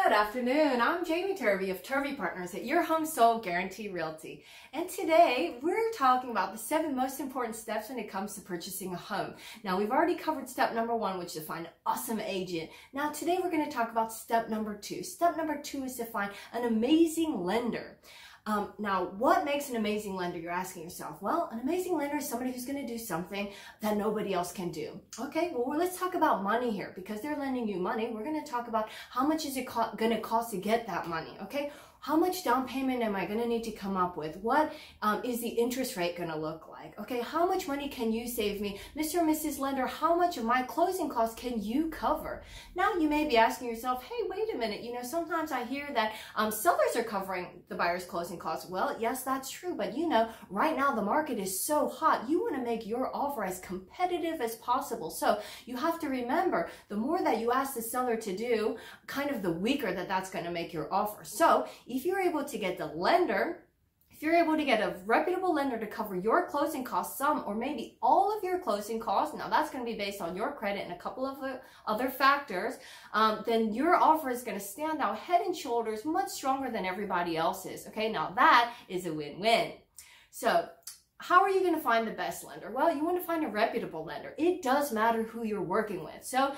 Good afternoon. I'm Jamie Turvey of Turvey Partners at Your Home Sold Guarantee Realty. And today we're talking about the 7 most important steps when it comes to purchasing a home. Now we've already covered step number 1, which is to find an awesome agent. Now today we're going to talk about step number 2. Step number 2 is to find an amazing lender. Now, what makes an amazing lender, you're asking yourself? Well, an amazing lender is somebody who's going to do something that nobody else can do. Okay, well, let's talk about money here. Because they're lending you money, we're going to talk about how much is it going to cost to get that money, okay? How much down payment am I going to need to come up with? What is the interest rate going to look like? Okay, how much money can you save me? Mr. and Mrs. Lender, how much of my closing costs can you cover? Now, you may be asking yourself, hey, wait a minute. You know, sometimes I hear that sellers are covering the buyer's closing costs. Well, yes, that's true. But, you know, right now the market is so hot. You want to make your offer as competitive as possible. So you have to remember, the more that you ask the seller to do, kind of the weaker that's going to make your offer. So if you're able to get the lender, if you're able to get a reputable lender to cover your closing costs, some or maybe all of your closing costs, now that's going to be based on your credit and a couple of other factors, then your offer is going to stand out head and shoulders much stronger than everybody else's. Okay, now that is a win-win. So how are you going to find the best lender? Well, you want to find a reputable lender. It does matter who you're working with. So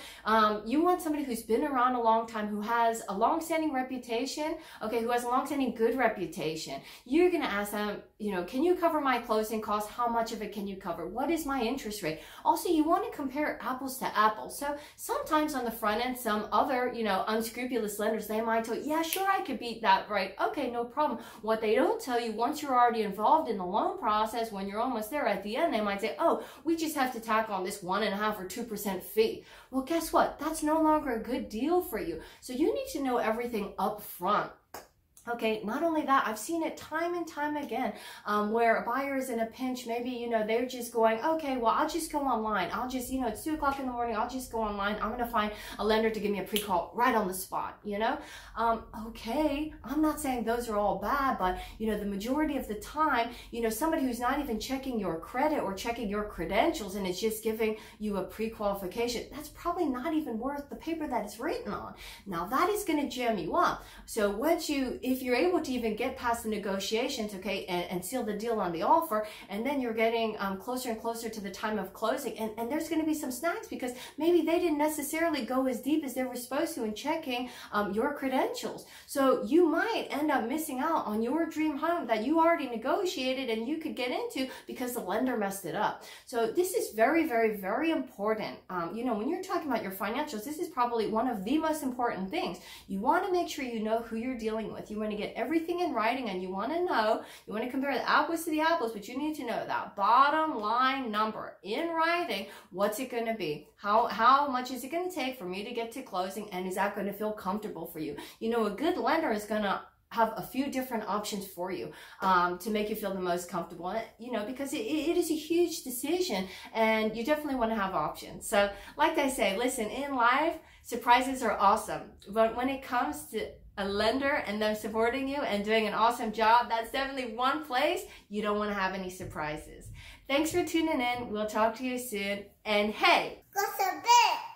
you want somebody who's been around a long time, who has a long-standing reputation, okay, who has a long-standing good reputation. You're going to ask them, you know, can you cover my closing costs? How much of it can you cover? What is my interest rate? Also, you want to compare apples to apples. So sometimes on the front end, some other, you know, unscrupulous lenders, they might tell you, yeah, sure, I could beat that, right? Okay, no problem. What they don't tell you, once you're already involved in the loan process, when you're almost there at the end, they might say, oh, we just have to tack on this 1.5 or 2% fee. Well, guess what? That's no longer a good deal for you. So you need to know everything up front. Okay, not only that, I've seen it time and time again where a buyer is in a pinch. Maybe, you know, they're just going, okay, well, I'll just go online. I'll just, you know, it's 2 o'clock in the morning. I'll just go online. I'm going to find a lender to give me a pre-qual right on the spot, you know? Okay, I'm not saying those are all bad, but, you know, the majority of the time, you know, somebody who's not even checking your credit or checking your credentials and it's just giving you a pre-qualification, that's probably not even worth the paper that it's written on. Now, that is going to jam you up. So if you're able to even get past the negotiations, okay, and seal the deal on the offer, and then you're getting closer and closer to the time of closing, and there's going to be some snags because maybe they didn't necessarily go as deep as they were supposed to in checking your credentials. So you might end up missing out on your dream home that you already negotiated and you could get into because the lender messed it up. So this is very, very, very important. You know, when you're talking about your financials, this is probably one of the most important things. You want to make sure you know who you're dealing with. You want to get everything in writing, and you want to know, you want to compare the apples to the apples, but you need to know that bottom line number in writing. What's it going to be? How much is it going to take for me to get to closing, and is that going to feel comfortable for you? You know, a good lender is going to have a few different options for you to make you feel the most comfortable, you know, because it is a huge decision and you definitely want to have options. So like I say, listen, in life, surprises are awesome, but when it comes to a lender and them supporting you and doing an awesome job, that's definitely one place you don't want to have any surprises. Thanks for tuning in. We'll talk to you soon. And hey, go to bed.